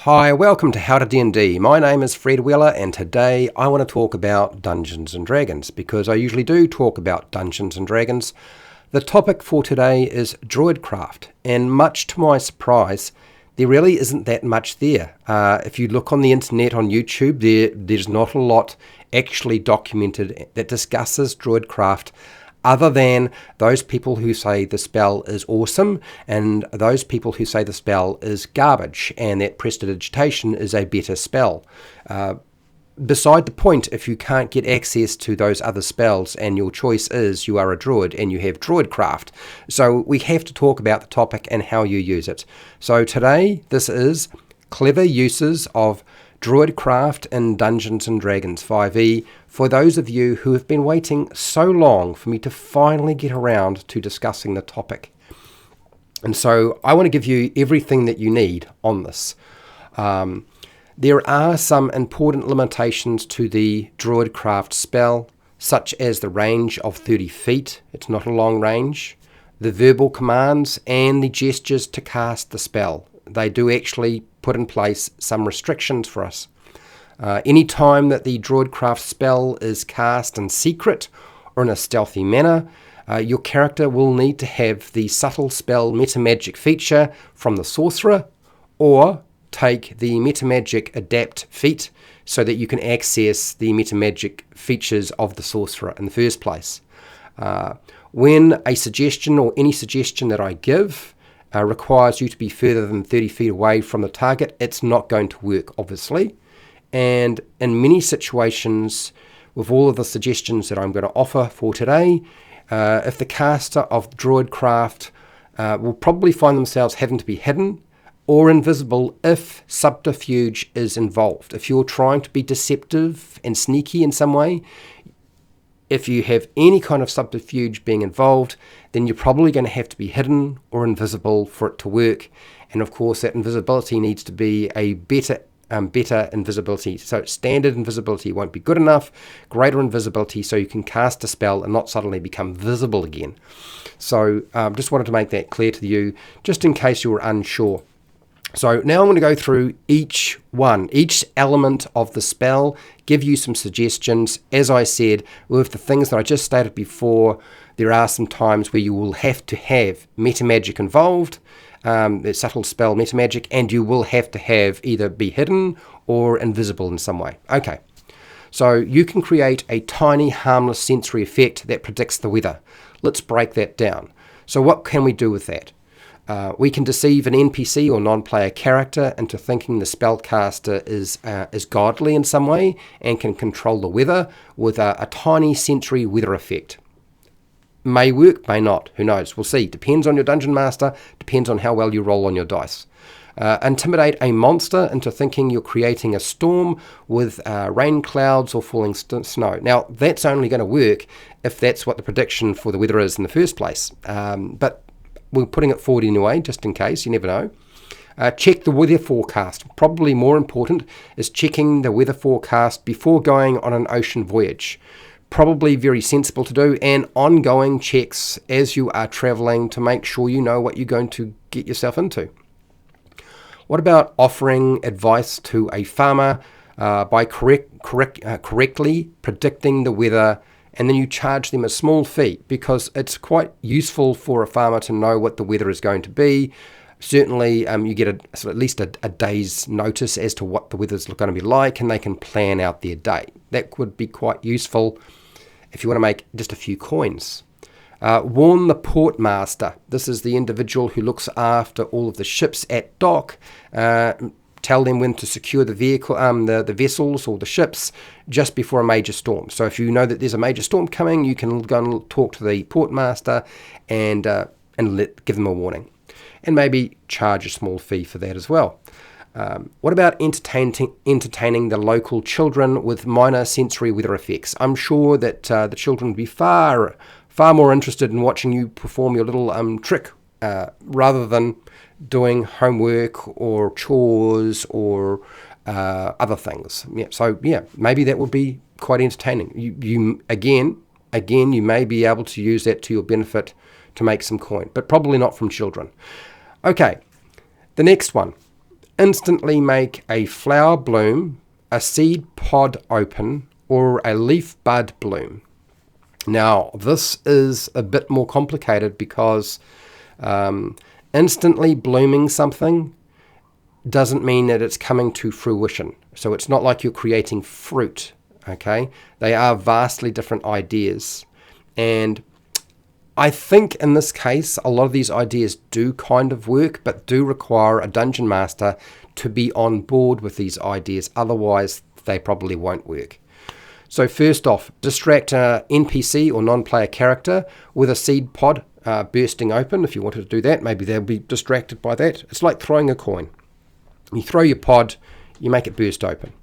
Hi, welcome to HowtoDandD. My name is Fred Weller and today I want to talk about Dungeons & Dragons because I usually do talk about Dungeons & Dragons. The topic for today is Druidcraft, and much to my surprise, there really isn't that much there. If you look on the internet, on YouTube, there's not a lot actually documented that discusses Druidcraft, other than those people who say the spell is awesome and those people who say the spell is garbage and that prestidigitation is a better spell. Beside the point, if you can't get access to those other spells and your choice is you are a druid and you have Druidcraft. So we have to talk about the topic and how you use it. So today this is clever uses of Druidcraft in Dungeons & Dragons 5e for those of you who have been waiting so long for me to finally get around to discussing the topic. And so I want to give you everything that you need on this. There are some important limitations to the Druidcraft spell, such as the range of 30 feet. It's not a long range. The verbal commands and the gestures to cast the spell. They do actually put in place some restrictions for us. Any time that the Druidcraft spell is cast in secret or in a stealthy manner, your character will need to have the subtle spell metamagic feature from the sorcerer, or take the metamagic adapt feat so that you can access the metamagic features of the sorcerer in the first place. When a suggestion or any suggestion that I give requires you to be further than 30 feet away from the target, it's not going to work, obviously. And in many situations, with all of the suggestions that I'm going to offer for today, if the caster of Druidcraft will probably find themselves having to be hidden or invisible if subterfuge is involved. If you're trying to be deceptive and sneaky in some way, if you have any kind of subterfuge being involved, then you're probably going to have to be hidden or invisible for it to work. And of course, that invisibility needs to be a better invisibility. So standard invisibility won't be good enough. Greater invisibility so you can cast a spell and not suddenly become visible again. So just wanted to make that clear to you, just in case you were unsure. So now I'm going to go through each element of the spell, give you some suggestions. As I said, with the things that I just stated before, there are some times where you will have to have metamagic involved, the subtle spell metamagic, and you will have to have either be hidden or invisible in some way. Okay, so you can create a tiny harmless sensory effect that predicts the weather. Let's break that down. So what can we do with that? We can deceive an NPC or non-player character into thinking the spellcaster is godly in some way and can control the weather with a tiny sensory weather effect. May work, may not. Who knows? We'll see. Depends on your dungeon master. Depends on how well you roll on your dice. Intimidate a monster into thinking you're creating a storm with rain clouds or falling snow. Now, that's only going to work if that's what the prediction for the weather is in the first place. But we're putting it forward anyway, just in case, you never know. Check the weather forecast. Probably more important is checking the weather forecast before going on an ocean voyage. Probably very sensible to do, and ongoing checks as you are traveling to make sure you know what you're going to get yourself into. What about offering advice to a farmer by correctly predicting the weather, and then you charge them a small fee, because it's quite useful for a farmer to know what the weather is going to be. Certainly you get at least a day's notice as to what the weather's going to be like, and they can plan out their day. That would be quite useful if you want to make just a few coins. Warn the port master. This is the individual who looks after all of the ships at dock. Tell them when to secure the vehicle, the vessels or the ships just before a major storm. So if you know that there's a major storm coming, you can go and talk to the port master and give them a warning, and maybe charge a small fee for that as well. What about entertaining the local children with minor sensory weather effects? I'm sure that the children would be far more interested in watching you perform your little trick rather than doing homework or chores or other things. Maybe that would be quite entertaining. You again, you may be able to use that to your benefit to make some coin, but probably not from children. Okay, the next one. instantly make a flower bloom, a seed pod open, or a leaf bud bloom. Now, this is a bit more complicated because instantly blooming something doesn't mean that it's coming to fruition. So it's not like you're creating fruit, okay? They are vastly different ideas. And I think in this case, a lot of these ideas do kind of work, but do require a dungeon master to be on board with these ideas. Otherwise, they probably won't work. So first off, distract an NPC or non-player character with a seed pod bursting open. If you wanted to do that, maybe they'll be distracted by that. It's like throwing a coin. You throw your pod, you make it burst open.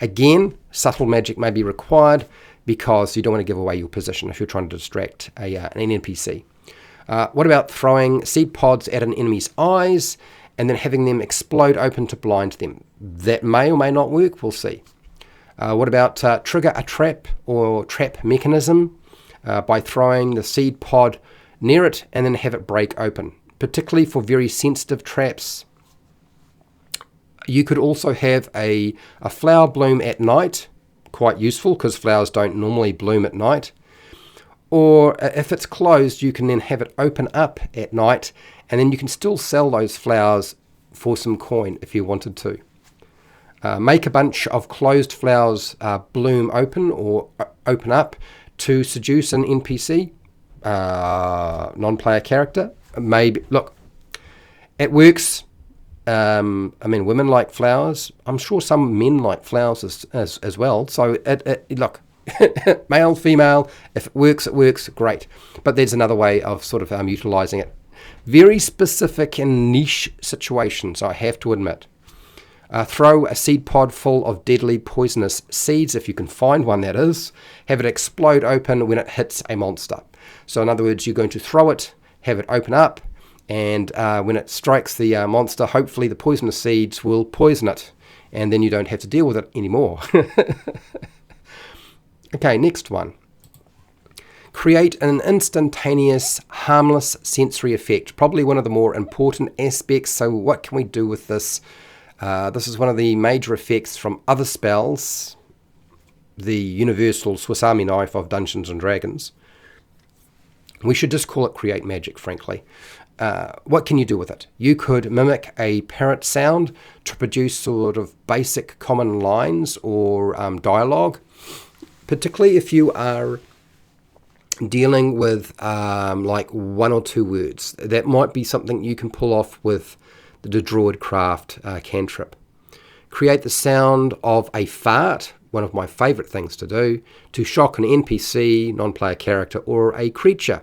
Again, subtle magic may be required because you don't want to give away your position if you're trying to distract an NPC. What about throwing seed pods at an enemy's eyes and then having them explode open to blind them? That may or may not work, we'll see. What about trigger a trap or trap mechanism by throwing the seed pod near it and then have it break open, particularly for very sensitive traps. You could also have a flower bloom at night, quite useful because flowers don't normally bloom at night. Or if it's closed, you can then have it open up at night and then you can still sell those flowers for some coin if you wanted to. Make a bunch of closed flowers bloom open or open up to seduce an NPC, non-player character. Maybe, look, it works. I mean, women like flowers. I'm sure some men like flowers as well. So, look, male, female, if it works, great. But there's another way of sort of utilizing it. Very specific and niche situations, I have to admit. Throw a seed pod full of deadly poisonous seeds, if you can find one that is. Have it explode open when it hits a monster. So in other words, you're going to throw it, have it open up, and when it strikes the monster, hopefully the poisonous seeds will poison it, and then you don't have to deal with it anymore. Okay, next one. Create an instantaneous, harmless sensory effect. Probably one of the more important aspects. So what can we do with this? This is one of the major effects from other spells, the universal Swiss Army knife of Dungeons & Dragons. We should just call it create magic, frankly. What can you do with it? You could mimic a parrot sound to produce sort of basic common lines or dialogue, particularly if you are dealing with like one or two words. That might be something you can pull off with the Druidcraft cantrip. Create the sound of a fart, one of my favourite things to do, to shock an NPC, non-player character, or a creature.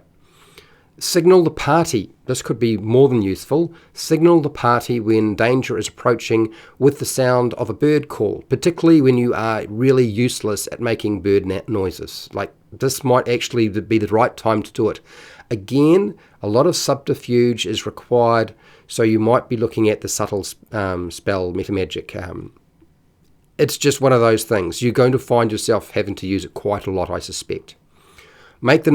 Signal the party. This could be more than useful. Signal the party when danger is approaching with the sound of a bird call, particularly when you are really useless at making bird noises. Like, this might actually be the right time to do it. Again, a lot of subterfuge is required, so you might be looking at the subtle spell metamagic. It's just one of those things. You're going to find yourself having to use it quite a lot, I suspect. Make the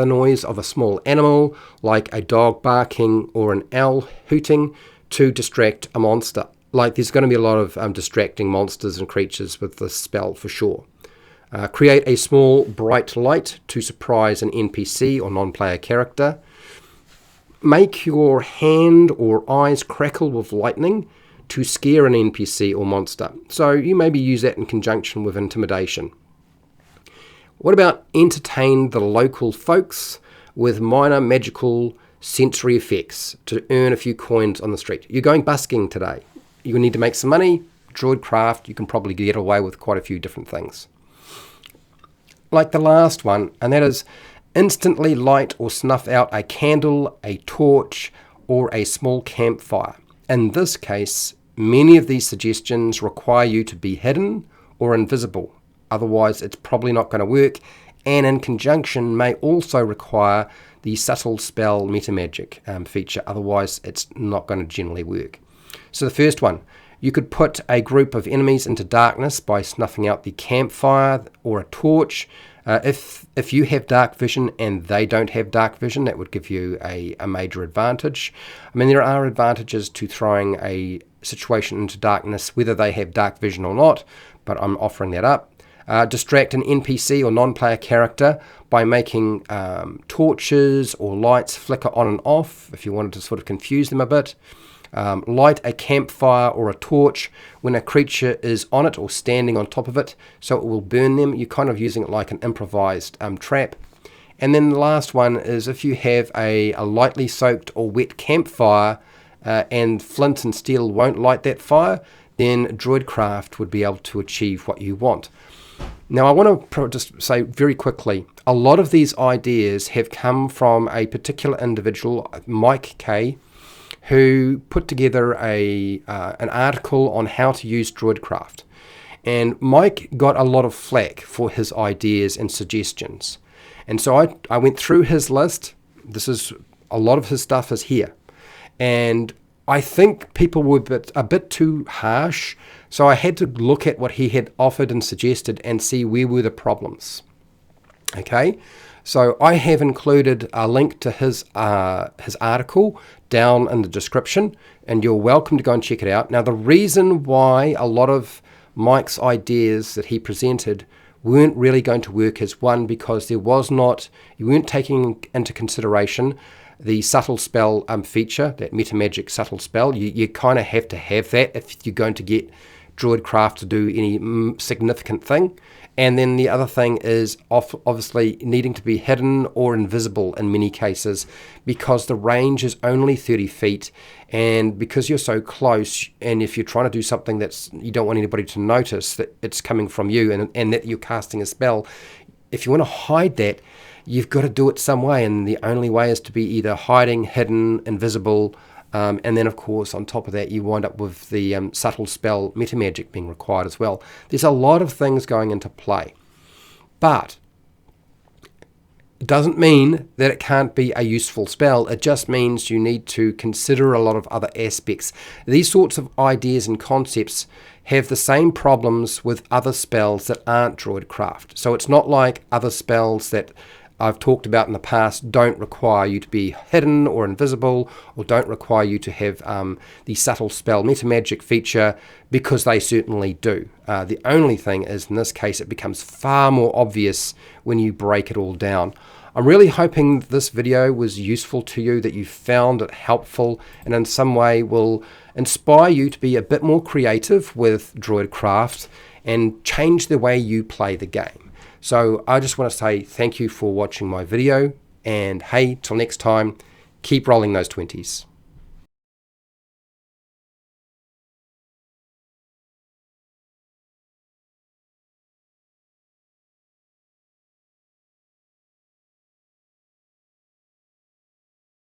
noise of a small animal, like a dog barking or an owl hooting, to distract a monster. Like, there's going to be a lot of distracting monsters and creatures with this spell for sure. Create a small bright light to surprise an NPC or non-player character. Make your hand or eyes crackle with lightning to scare an NPC or monster. So you maybe use that in conjunction with intimidation. What about entertain the local folks with minor magical sensory effects to earn a few coins on the street? You're going busking today. You need to make some money. Druidcraft, you can probably get away with quite a few different things. Like the last one, and that is instantly light or snuff out a candle, a torch, or a small campfire. In this case, many of these suggestions require you to be hidden or invisible. Otherwise, it's probably not going to work, and in conjunction may also require the subtle spell metamagic feature. Otherwise, it's not going to generally work. So the first one, you could put a group of enemies into darkness by snuffing out the campfire or a torch. If you have dark vision and they don't have dark vision, that would give you a major advantage. I mean, there are advantages to throwing a situation into darkness, whether they have dark vision or not, but I'm offering that up. Distract an NPC or non-player character by making torches or lights flicker on and off, if you wanted to sort of confuse them a bit. Light a campfire or a torch when a creature is on it or standing on top of it, so it will burn them. You're kind of using it like an improvised trap. And then the last one is if you have a lightly soaked or wet campfire and flint and steel won't light that fire, then Druidcraft would be able to achieve what you want. Now, I want to just say very quickly, a lot of these ideas have come from a particular individual, Mike K., who put together an article on how to use Druidcraft. And Mike got a lot of flack for his ideas and suggestions. And so I went through his list. A lot of his stuff is here. And I think people were a bit too harsh. So I had to look at what he had offered and suggested and see where were the problems. Okay, so I have included a link to his article down in the description, and you're welcome to go and check it out. Now, the reason why a lot of Mike's ideas that he presented weren't really going to work is, one, because you weren't taking into consideration the subtle spell feature, that meta magic subtle spell. You kind of have to have that if you're going to get Druidcraft to do any significant thing. And then the other thing is obviously needing to be hidden or invisible in many cases, because the range is only 30 feet, and because you're so close, and if you're trying to do something that's you don't want anybody to notice that it's coming from you and that you're casting a spell, if you want to hide that, you've got to do it some way, and the only way is to be either hiding, hidden, invisible, and then of course on top of that you wind up with the subtle spell meta magic being required as well. There's a lot of things going into play, but it doesn't mean that it can't be a useful spell. It just means you need to consider a lot of other aspects. These sorts of ideas and concepts have the same problems with other spells that aren't Druidcraft. So it's not like other spells that I've talked about in the past don't require you to be hidden or invisible, or don't require you to have the subtle spell meta magic feature, because they certainly do. The only thing is, in this case, it becomes far more obvious when you break it all down. I'm really hoping this video was useful to you, that you found it helpful, and in some way will inspire you to be a bit more creative with Druidcraft and change the way you play the game. So I just want to say thank you for watching my video, and hey, till next time, keep rolling those 20s.